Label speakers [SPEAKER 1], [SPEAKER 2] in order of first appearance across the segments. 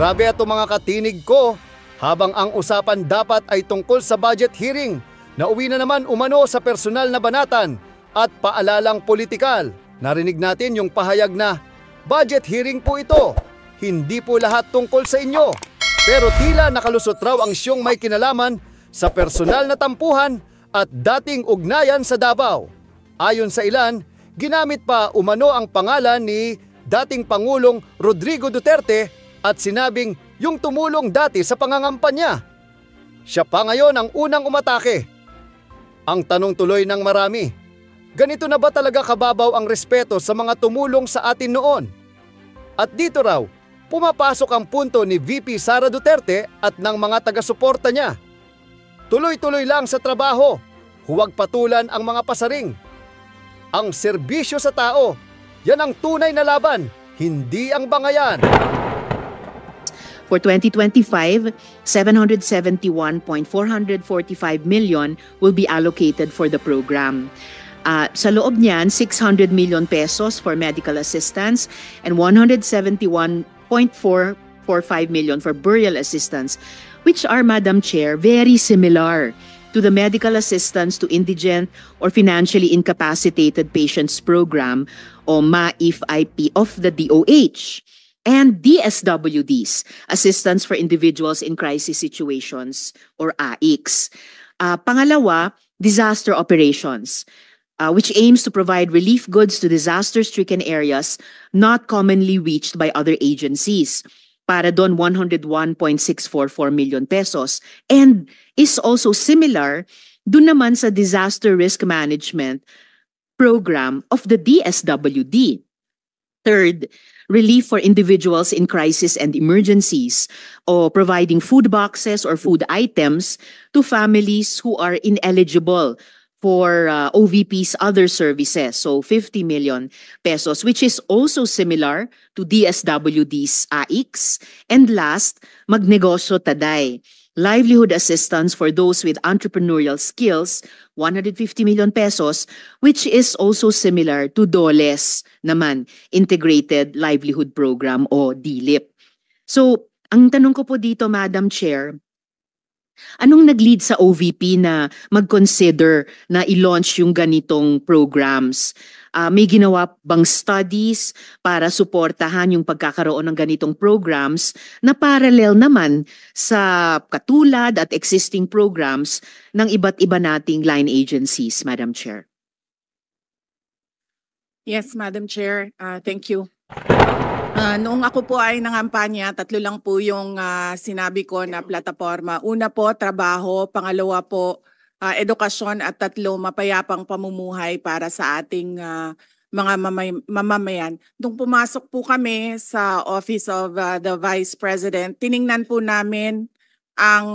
[SPEAKER 1] Grabe ito mga katinig ko, habang ang usapan dapat ay tungkol sa budget hearing, nauwi na naman umano sa personal na banatan at paalalang politikal. Narinig natin yung pahayag na, budget hearing po ito, hindi po lahat tungkol sa inyo. Pero tila nakalusot raw ang siyong may kinalaman sa personal na tampuhan at dating ugnayan sa Davao. Ayon sa ilan, ginamit pa umano ang pangalan ni dating Pangulong Rodrigo Duterte at sinabing yung tumulong dati sa pangangampanya. Siya pa ngayon ang unang umatake. Ang tanong tuloy ng marami, ganito na ba talaga kababaw ang respeto sa mga tumulong sa atin noon? At dito raw, pumapasok ang punto ni VP Sara Duterte at ng mga taga-suporta niya. Tuloy-tuloy lang sa trabaho, huwag patulan ang mga pasaring. Ang serbisyo sa tao, yan ang tunay na laban, hindi ang bangayan.
[SPEAKER 2] For 2025, 771.445 million will be allocated for the program. Sa loob niyan, 600 million pesos for medical assistance and 171.445 million for burial assistance, which are, Madam Chair, very similar to the medical assistance to indigent or financially incapacitated patients program o MAIF-IP of the DOH. And DSWDs, Assistance for Individuals in Crisis Situations, or AICS. Pangalawa, disaster operations, which aims to provide relief goods to disaster-stricken areas not commonly reached by other agencies. Para doon, 101.644 million pesos. And is also similar doon naman sa disaster risk management program of the DSWD. Third, relief for individuals in crisis and emergencies, or providing food boxes or food items to families who are ineligible for OVP's other services. So 50 million pesos, which is also similar to DSWD's AICS. And last, Magnegosyo Taday, livelihood assistance for those with entrepreneurial skills, 150 million pesos, which is also similar to DOLE's naman, Integrated Livelihood Program o DLIP. So, ang tanong ko po dito, Madam Chair, anong nag-lead sa OVP na mag-consider na i-launch yung ganitong programs? May ginawa bang studies para suportahan yung pagkakaroon ng ganitong programs na parallel naman sa katulad at existing programs ng iba't iba nating line agencies, Madam Chair?
[SPEAKER 3] Yes, Madam Chair. Thank you. Noong ako po ay nangampanya, 3 lang po yung sinabi ko na plataforma. Una po, trabaho. Pangalawa po, edukasyon. At 3, mapayapang pamumuhay para sa ating mga mamamayan. Nung pumasok po kami sa Office of the Vice President, tiningnan po namin ang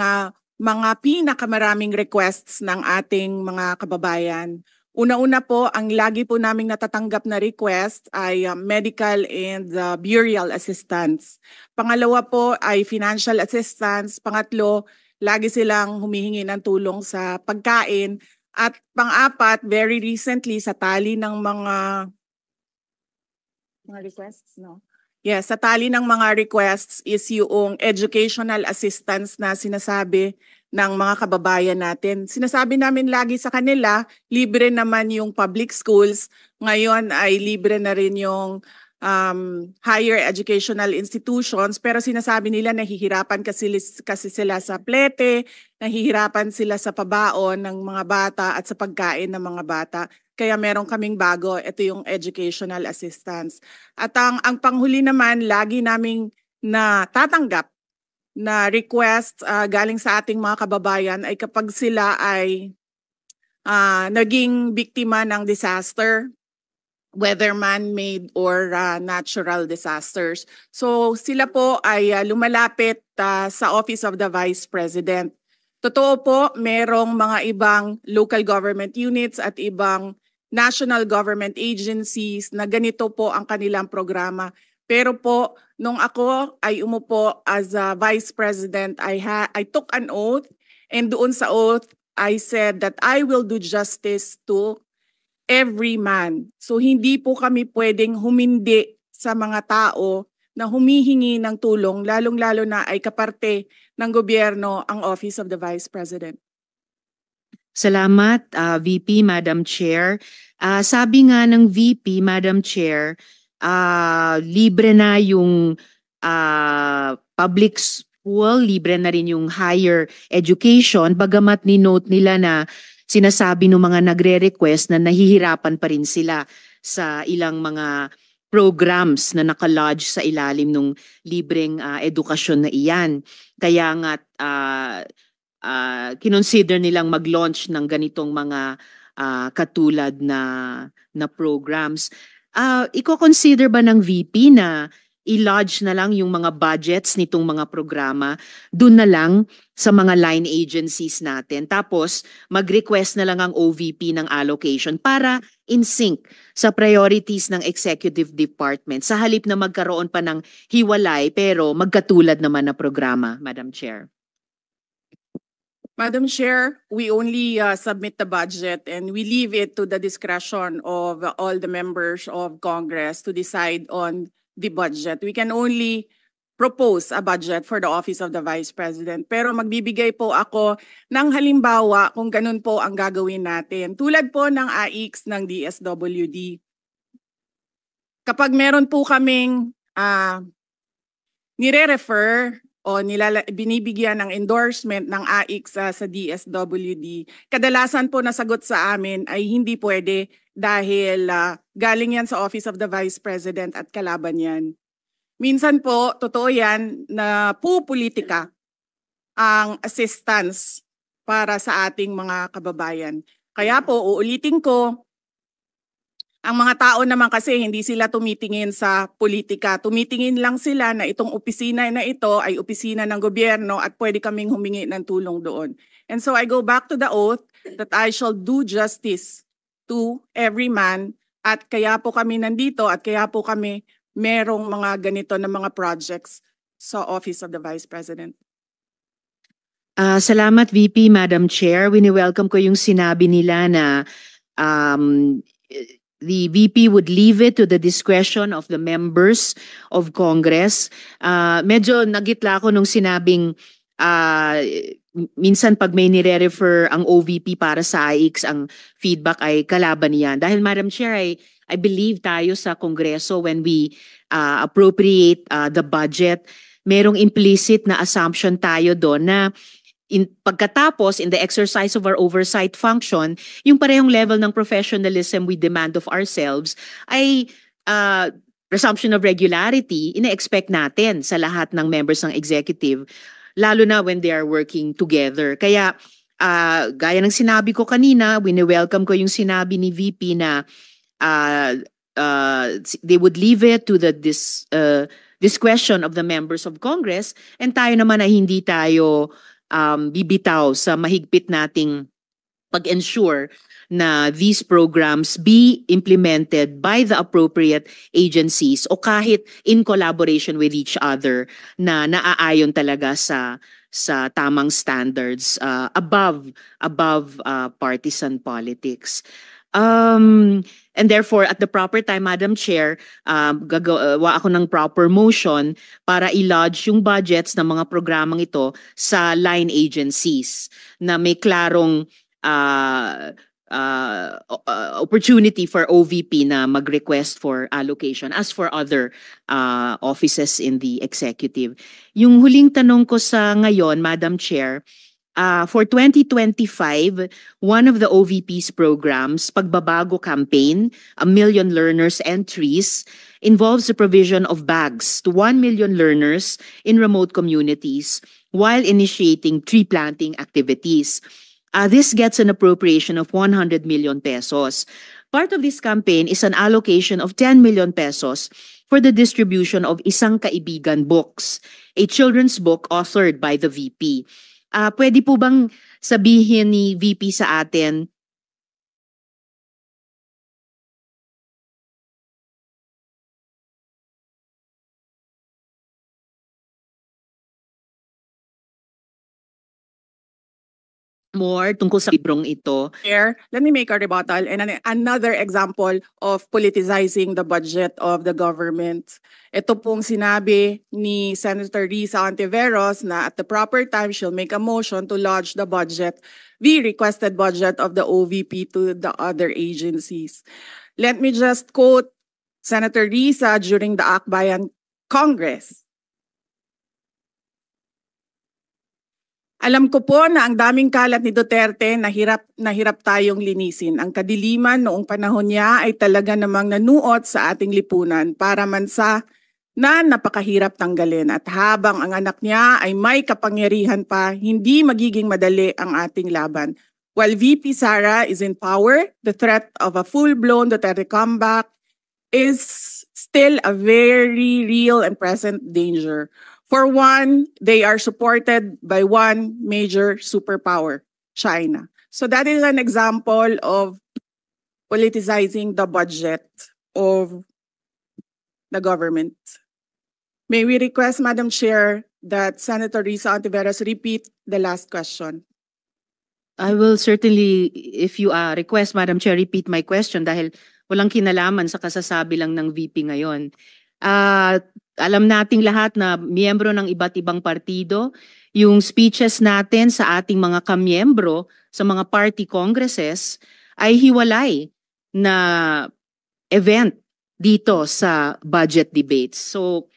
[SPEAKER 3] mga pinakamaraming requests ng ating mga kababayan. Una-una po, ang lagi po naming natatanggap na request ay medical and burial assistance. Pangalawa po ay financial assistance. Pangatlo, lagi silang humihingi ng tulong sa pagkain. At pang-apat, very recently, sa tali ng mga requests, no? Yes, sa tali ng mga requests is yung educational assistance na sinasabi ng mga kababayan natin. Sinasabi namin lagi sa kanila, libre naman yung public schools. Ngayon ay libre na rin yung higher educational institutions. Pero sinasabi nila nahihirapan kasi sila sa plete, nahihirapan sila sa pabaon ng mga bata at sa pagkain ng mga bata. Kaya meron kaming bago, ito yung educational assistance. At ang panghuli naman, lagi naming natatanggap na request galing sa ating mga kababayan ay kapag sila ay naging biktima ng disaster, whether man-made or natural disasters. So sila po ay lumalapit sa Office of the Vice President. Totoo po, merong mga ibang local government units at ibang national government agencies na ganito po ang kanilang programa. Pero po, nung ako ay umupo as a Vice President, I took an oath, and doon sa oath, I said that I will do justice to every man. So hindi po kami pwedeng humindi sa mga tao na humihingi ng tulong, lalong-lalo na ay kaparte ng gobyerno ang Office of the Vice President.
[SPEAKER 2] Salamat, VP, Madam Chair. Sabi nga ng VP, Madam Chair, libre na yung public school, libre na rin yung higher education, bagamat ni-note nila na sinasabi ng mga nagre-request na nahihirapan pa rin sila sa ilang mga programs na nakalodge sa ilalim ng libreng edukasyon na iyan. Kaya nga kinonsider nilang mag-launch ng ganitong mga katulad na programs. Iko-consider ba ng VP na i-lodge na lang yung mga budgets nitong mga programa dun na lang sa mga line agencies natin? Tapos mag-request na lang ang OVP ng allocation para in sync sa priorities ng executive department sa halip na magkaroon pa ng hiwalay pero magkatulad naman na programa, Madam Chair.
[SPEAKER 3] Madam Chair, we only submit the budget and we leave it to the discretion of all the members of Congress to decide on the budget. We can only propose a budget for the Office of the Vice President. Pero magbibigay po ako ng halimbawa kung ganun po ang gagawin natin. Tulad po ng AIX ng DSWD. Kapag meron po kaming nire-refer o binibigyan ng endorsement ng AIX sa DSWD, kadalasan po nasagot sa amin ay hindi pwede dahil galing yan sa Office of the Vice President at kalaban yan. Minsan po, totoo yan na pupolitika ang assistance para sa ating mga kababayan. Kaya po, uulitin ko, ang mga tao naman kasi hindi sila tumitingin sa politika. Tumitingin lang sila na itong opisina na ito ay opisina ng gobyerno at pwede kaming humingi ng tulong doon. And so I go back to the oath that I shall do justice to every man at kaya po kami nandito at kaya po kami merong mga ganito na mga projects sa Office of the Vice President.
[SPEAKER 2] Salamat VP, Madam Chair. Wini-welcome ko yung sinabi nila na the VP would leave it to the discretion of the members of Congress. Medyo nagitla ako nung sinabing minsan pag may nire-refer ang OVP para sa AIX, ang feedback ay kalaban niyan. Dahil Madam Chair, I believe tayo sa Kongreso when we appropriate the budget, merong implicit na assumption tayo doon na pagkatapos, in the exercise of our oversight function, yung parehong level ng professionalism we demand of ourselves ay presumption of regularity, ina-expect natin sa lahat ng members ng executive, lalo na when they are working together. Kaya, gaya ng sinabi ko kanina, wini-welcome ko yung sinabi ni VP na they would leave it to the discretion of the members of Congress, and tayo naman ay hindi tayo bibitaw sa mahigpit nating pag-ensure na these programs be implemented by the appropriate agencies o kahit in collaboration with each other na naaayon talaga sa tamang standards above partisan politics. And therefore, at the proper time, Madam Chair, gagawa ako ng proper motion para i-lodge yung budgets ng mga programang ito sa line agencies na may klarong opportunity for OVP na mag-request for allocation as for other offices in the executive. Yung huling tanong ko sa ngayon, Madam Chair, for 2025, one of the OVP's programs, Pagbabago Campaign, 1 Million Learners Entries, involves the provision of bags to 1 million learners in remote communities while initiating tree planting activities. This gets an appropriation of 100 million pesos. Part of this campaign is an allocation of 10 million pesos for the distribution of Isang Kaibigan books, a children's book authored by the VP. Pwede po bang sabihin ni VP sa atin more tungkol sa librong ito.
[SPEAKER 3] Chair, let me make a rebuttal and another example of politicizing the budget of the government. Ito pong sinabi ni Senator Risa Ontiveros na at the proper time she'll make a motion to lodge the budget, the requested budget of the OVP to the other agencies. Let me just quote Senator Risa during the Akbayan Congress. Alam ko po na ang daming kalat ni Duterte na hirap tayong linisin. Ang kadiliman noong panahon niya ay talaga namang nanuot sa ating lipunan para mansa na napakahirap tanggalin. At habang ang anak niya ay may kapangyarihan pa, hindi magiging madali ang ating laban. While VP Sara is in power, the threat of a full-blown Duterte comeback is still a very real and present danger. For one, they are supported by one major superpower, China. So that is an example of politicizing the budget of the government. May we request, Madam Chair, that Senator Risa Ontiveros repeat the last question.
[SPEAKER 2] I will certainly, if you request, Madam Chair, repeat my question dahil walang kinalaman sa kasasabi lang ng VP ngayon. Alam nating lahat na miyembro ng iba't ibang partido, yung speeches natin sa ating mga kamiyembro sa mga party congresses ay hiwalay na event dito sa budget debates. So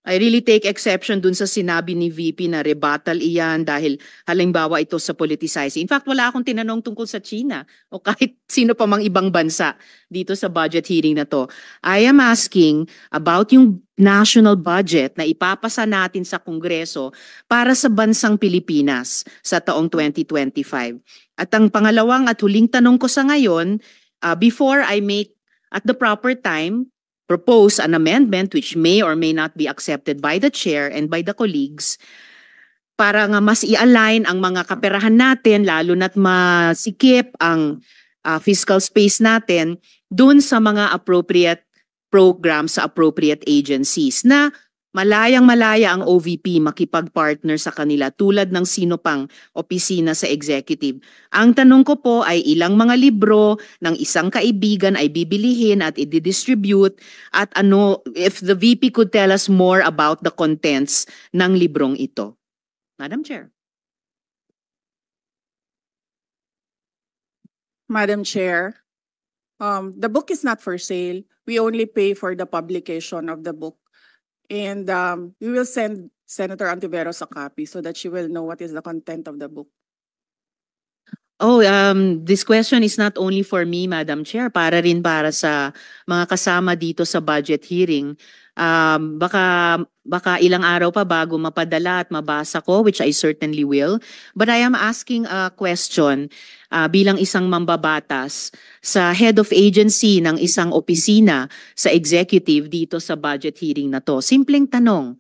[SPEAKER 2] I really take exception dun sa sinabi ni VP na rebuttal iyan dahil halimbawa ito sa politicizing. In fact, wala akong tinanong tungkol sa China o kahit sino pa mang ibang bansa dito sa budget hearing na to. I am asking about yung national budget na ipapasa natin sa Kongreso para sa bansang Pilipinas sa taong 2025. At ang pangalawang at huling tanong ko sa ngayon, before I make at the proper time propose an amendment which may or may not be accepted by the chair and by the colleagues para nga mas i-align ang mga kaperahan natin lalo na't masikip ang fiscal space natin dun sa mga appropriate programs sa appropriate agencies na malayang-malaya ang OVP makipag-partner sa kanila tulad ng sino pang opisina sa executive. Ang tanong ko po ay ilang mga libro ng isang kaibigan ay bibilihin at i-distribute at ano, if the VP could tell us more about the contents ng librong ito. Madam Chair.
[SPEAKER 3] Madam Chair, the book is not for sale. We only pay for the publication of the book. And we will send Senator Ontiveros a copy so that she will know what is the content of the book.
[SPEAKER 2] Oh, this question is not only for me, Madam Chair, para rin para sa mga kasama dito sa budget hearing. Baka ilang araw pa bago mapadala at mabasa ko, which I certainly will. But I am asking a question bilang isang mambabatas sa head of agency ng isang opisina sa executive dito sa budget hearing na to. Simpleng tanong.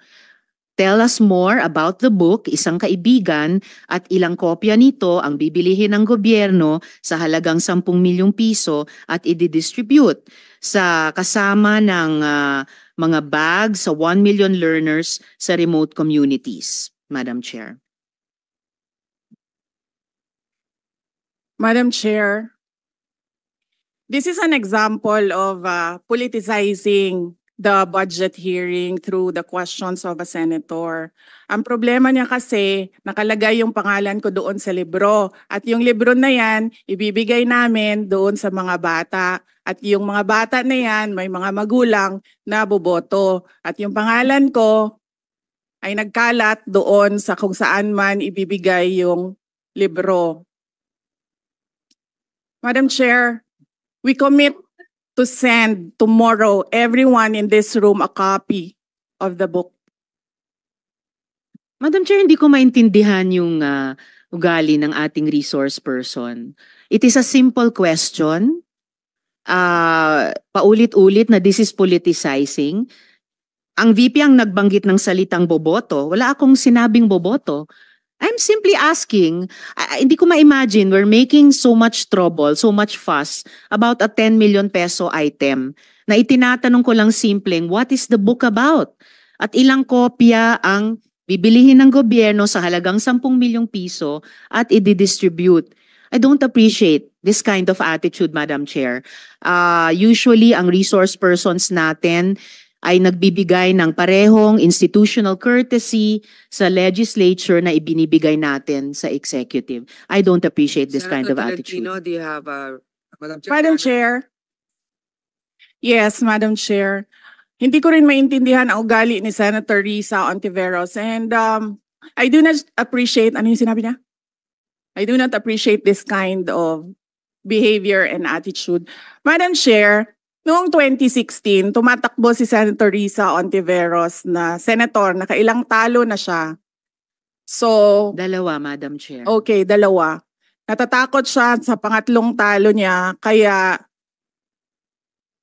[SPEAKER 2] Tell us more about the book, isang kaibigan, at ilang kopya nito ang bibilihin ng gobyerno sa halagang 10 milyong piso at i-distribute sa kasama ng mga bags sa 1 million learners sa remote communities. Madam Chair.
[SPEAKER 3] Madam Chair, this is an example of politicizing the budget hearing through the questions of a senator. Ang problema niya kasi, nakalagay yung pangalan ko doon sa libro. At yung libro na yan, ibibigay namin doon sa mga bata. At yung mga bata na yan, may mga magulang na boboto. At yung pangalan ko ay nagkalat doon sa kung saan man ibibigay yung libro. Madam Chair, we commit to send tomorrow everyone in this room a copy of the book.
[SPEAKER 2] Madam Chair, hindi ko maintindihan yung ugali ng ating resource person. It is a simple question. Paulit-ulit na this is politicizing. Ang VP ang nagbanggit ng salitang boboto. Wala akong sinabing boboto. I'm simply asking, hindi ko ma-imagine we're making so much trouble, so much fuss about a 10 million peso item na itinatanong ko lang simpleng, what is the book about? At ilang kopya ang bibilihin ng gobyerno sa halagang 10 milyong piso at i-distribute. I don't appreciate this kind of attitude, Madam Chair. Usually, ang resource persons natin ay nagbibigay ng parehong institutional courtesy sa legislature na ibinibigay natin sa executive. I don't appreciate this kind of
[SPEAKER 4] Senator
[SPEAKER 2] attitude.
[SPEAKER 4] Tolentino, do you have Madam Chair?
[SPEAKER 3] Madam Chair. Yes, Madam Chair. Hindi ko rin maintindihan ang ugali ni Senator Risa Ontiveros, and I do not appreciate, ano yung sinabi niya? I do not appreciate this kind of behavior and attitude. Madam Chair, noong 2016, tumatakbo si Senator Risa Ontiveros na senator, nakailang talo na siya. So,
[SPEAKER 2] Dalawa, Madam Chair.
[SPEAKER 3] okay, dalawa. Natatakot siya sa pangatlong talo niya, kaya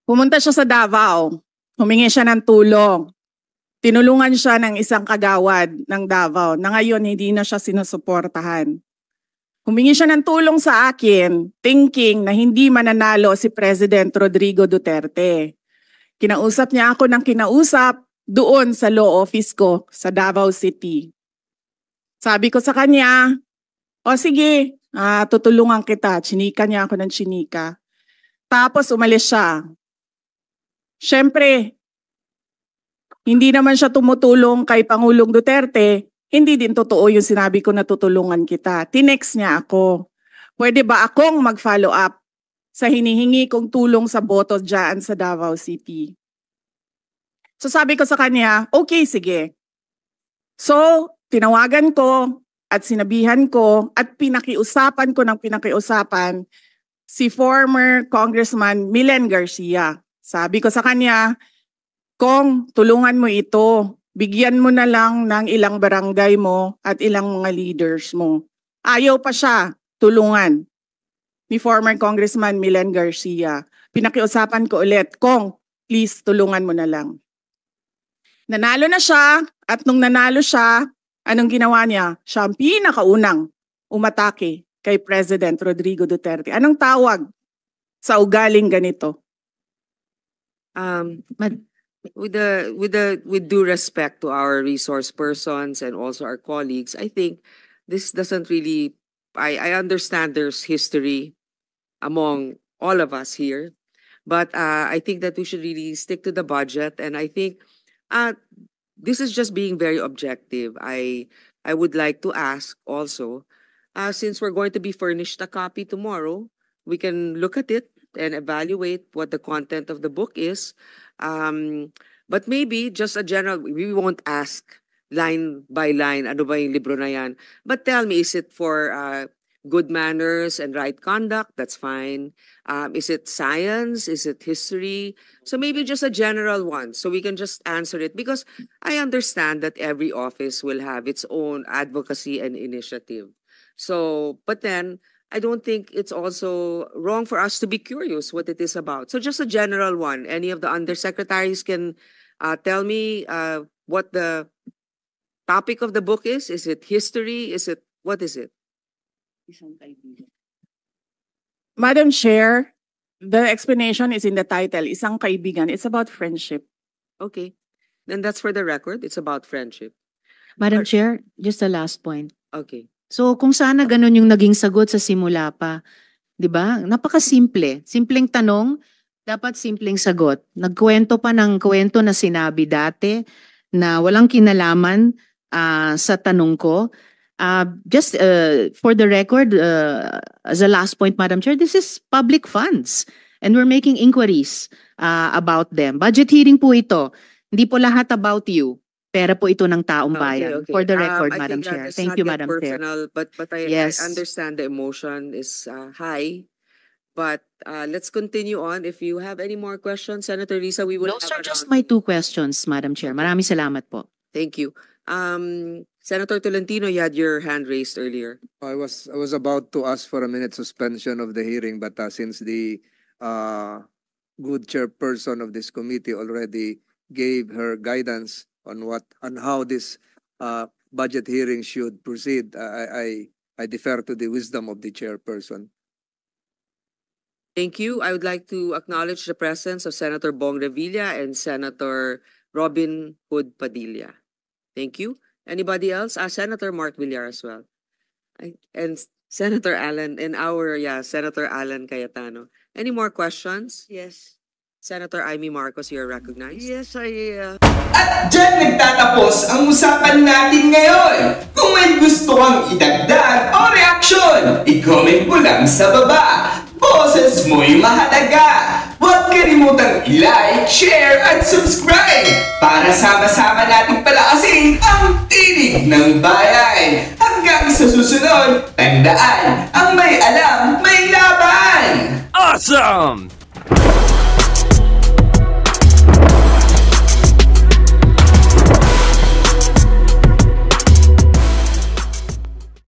[SPEAKER 3] pumunta siya sa Davao. Humingi siya ng tulong. Tinulungan siya ng isang kagawad ng Davao na ngayon hindi na siya sinusuportahan. Humingi siya ng tulong sa akin, thinking na hindi mananalo si President Rodrigo Duterte. Kinausap niya ako ng kinausap doon sa law office ko sa Davao City. Sabi ko sa kanya, o sige, tutulungan kita. Chinika niya ako ng chinika. Tapos umalis siya. Siyempre, hindi naman siya tumutulong kay Pangulong Duterte, hindi din totoo yung sinabi ko na tutulungan kita. Tinext niya ako. Pwede ba akong mag-follow up sa hinihingi kong tulong sa boto dyan sa Davao City? So sabi ko sa kanya, okay, sige. So, tinawagan ko at sinabihan ko at pinakiusapan ko ng pinakiusapan si former Congressman Milen Garcia. Sabi ko sa kanya, Kong, tulungan mo ito. Bigyan mo na lang ng ilang barangay mo at ilang mga leaders mo. Ayaw pa siya tulungan ni former Congressman Milen Garcia. Pinakiusapan ko ulit, Kong, please tulungan mo na lang. Nanalo na siya at nung nanalo siya, anong ginawa niya? Siya ang pinakaunang umatake kay President Rodrigo Duterte. Anong tawag sa ugaling ganito?
[SPEAKER 4] With due respect to our resource persons and also our colleagues, I think this doesn't really. I understand there's history among all of us here, but I think that we should really stick to the budget. And I think this is just being very objective. I would like to ask also, since we're going to be furnished a copy tomorrow, we can look at it and evaluate what the content of the book is. But maybe just a general, we won't ask line by line, ano ba yung libro na yan? But tell me, is it for good manners and right conduct? That's fine. Is it science? Is it history? So maybe just a general one, so we can just answer it. Because I understand that every office will have its own advocacy and initiative. So, but then, I don't think it's also wrong for us to be curious what it is about. So just a general one. Any of the undersecretaries can tell me what the topic of the book is. Is it history? What is it?
[SPEAKER 3] Madam Chair, the explanation is in the title, Isang Kaibigan. It's about friendship.
[SPEAKER 4] Okay. Then that's for the record. It's about friendship.
[SPEAKER 2] Madam Chair, just a last point.
[SPEAKER 4] Okay.
[SPEAKER 2] So kung sana ganun yung naging sagot sa simula pa, 'di ba? Napakasimple. Simpleng tanong, dapat simpleng sagot. Nagkwento pa ng kwento na sinabi dati na walang kinalaman sa tanong ko. Just for the record, as a last point, Madam Chair, this is public funds and we're making inquiries about them. Budget hearing po ito. Hindi po lahat about you. Pera po ito ng taong bayan.
[SPEAKER 4] Okay.
[SPEAKER 2] For the record,
[SPEAKER 4] I
[SPEAKER 2] Madam
[SPEAKER 4] think
[SPEAKER 2] Chair.
[SPEAKER 4] it's
[SPEAKER 2] Thank
[SPEAKER 4] not
[SPEAKER 2] you,
[SPEAKER 4] yet
[SPEAKER 2] Madam Chair.
[SPEAKER 4] personal, but
[SPEAKER 2] Yes.
[SPEAKER 4] I understand the emotion is high. But let's continue on. If you have any more questions, Senator Risa, we will
[SPEAKER 2] Those are
[SPEAKER 4] have
[SPEAKER 2] just
[SPEAKER 4] around-
[SPEAKER 2] my 2 questions, Madam Chair. Maraming salamat po.
[SPEAKER 4] Thank you. Senator Tolentino, you had your hand raised earlier.
[SPEAKER 5] I was about to ask for a minute suspension of the hearing, but since the good chairperson of this committee already gave her guidance on how this budget hearing should proceed, I defer to the wisdom of the chairperson.
[SPEAKER 4] Thank you. I would like to acknowledge the presence of Senator Bong Revilla and Senator Robin Hood Padilla. Thank you. Anybody else? Senator Mark Villar as well. And Senator Alan, and Senator Alan Cayetano. Any more questions?
[SPEAKER 6] Yes.
[SPEAKER 4] Senator Amy Marcos, you're recognized.
[SPEAKER 6] Yes,
[SPEAKER 7] At dyan nagtatapos ang usapan natin ngayon. Kung may gusto kang idagdag o reaksyon, i-comment mo lang sa baba. Boses mo'y mahalaga. Huwag kalimutang i-like, share, at subscribe para sama-sama nating palakasin ang tinig ng bayan. Hanggang sa susunod, tandaan, ang may alam, may laban!
[SPEAKER 8] Awesome!